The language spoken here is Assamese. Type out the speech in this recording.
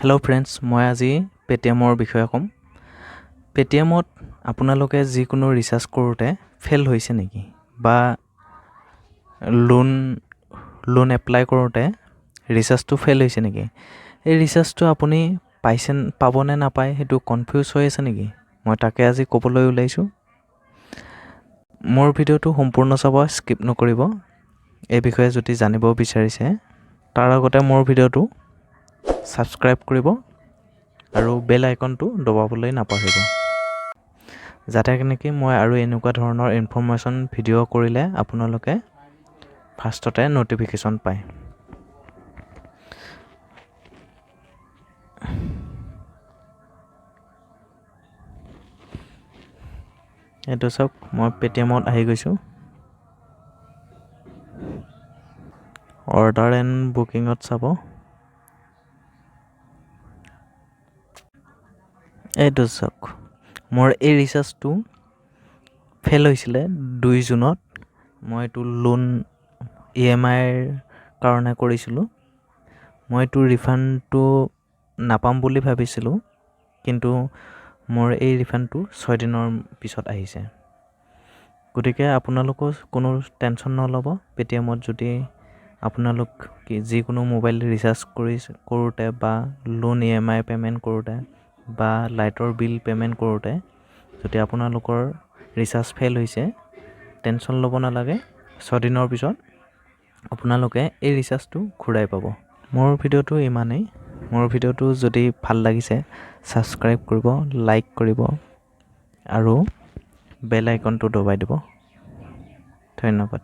হেল্ল' ফ্ৰেণ্ডছ, মই আজি পে'টিএমৰ বিষয়ে ক'ম। পে'টিএমত আপোনালোকে যিকোনো ৰিচাৰ্জ কৰোঁতে ফেইল হৈছে নেকি, বা লোন এপ্লাই কৰোঁতে ৰিচাৰ্জটো ফেইল হৈছে নেকি, এই ৰিচাৰ্জটো আপুনি পাবনে নাপায় সেইটো কনফিউজ হৈ আছে নেকি, মই তাকে আজি ক'বলৈ ওলাইছোঁ। মোৰ ভিডিঅ'টো সম্পূৰ্ণ চাব, স্কিপ নকৰিব। এই বিষয়ে যদি জানিব বিচাৰিছে তাৰ আগতে মোৰ ভিডিঅ'টো ছাবস্ক্ৰাইব কৰিব আৰু বেল আইকনটো দবাবলৈ নাপাহৰিব, যাতে নেকি মই আৰু এনেকুৱা ধৰণৰ ইনফৰ্মেশ্যন ভিডিঅ' কৰিলে আপোনালোকে ফাৰ্ষ্টতে ন'টিফিকেশ্যন পায়। এইটো চাওক, মই পে'টিএমত আহি গৈছোঁ। অৰ্ডাৰ এণ্ড বুকিঙত চাব, এইটো চাওক, মোৰ এই ৰিচাৰ্জটো ফেইল হৈছিলে 2 জুনত। মই এইটো লোন EMIৰ কাৰণে কৰিছিলোঁ। মই এইটো ৰিফাণ্ডটো নাপাম বুলি ভাবিছিলোঁ, কিন্তু মোৰ এই ৰিফাণ্ডটো 6 দিনৰ পিছত আহিছে। গতিকে আপোনালোকেও কোনো টেনশ্যন নল'ব। পে'টিএমত যদি আপোনালোক যিকোনো মোবাইল ৰিচাৰ্জ কৰোঁতে বা লোন EMI পে'মেণ্ট কৰোঁতে বা লাইটৰ বিল পে'মেণ্ট কৰোঁতে যদি আপোনালোকৰ ৰিচাৰ্জ ফেইল হৈছে, টেনশ্যন ল'ব নালাগে। 6 দিনৰ পিছত আপোনালোকে এই ৰিচাৰ্জটো ঘূৰাই পাব। মোৰ ভিডিঅ'টো ইমানেই। মোৰ ভিডিঅ'টো যদি ভাল লাগিছে ছাবস্ক্ৰাইব কৰিব, লাইক কৰিব আৰু বেল আইকনটো দবাই দিব। ধন্যবাদ।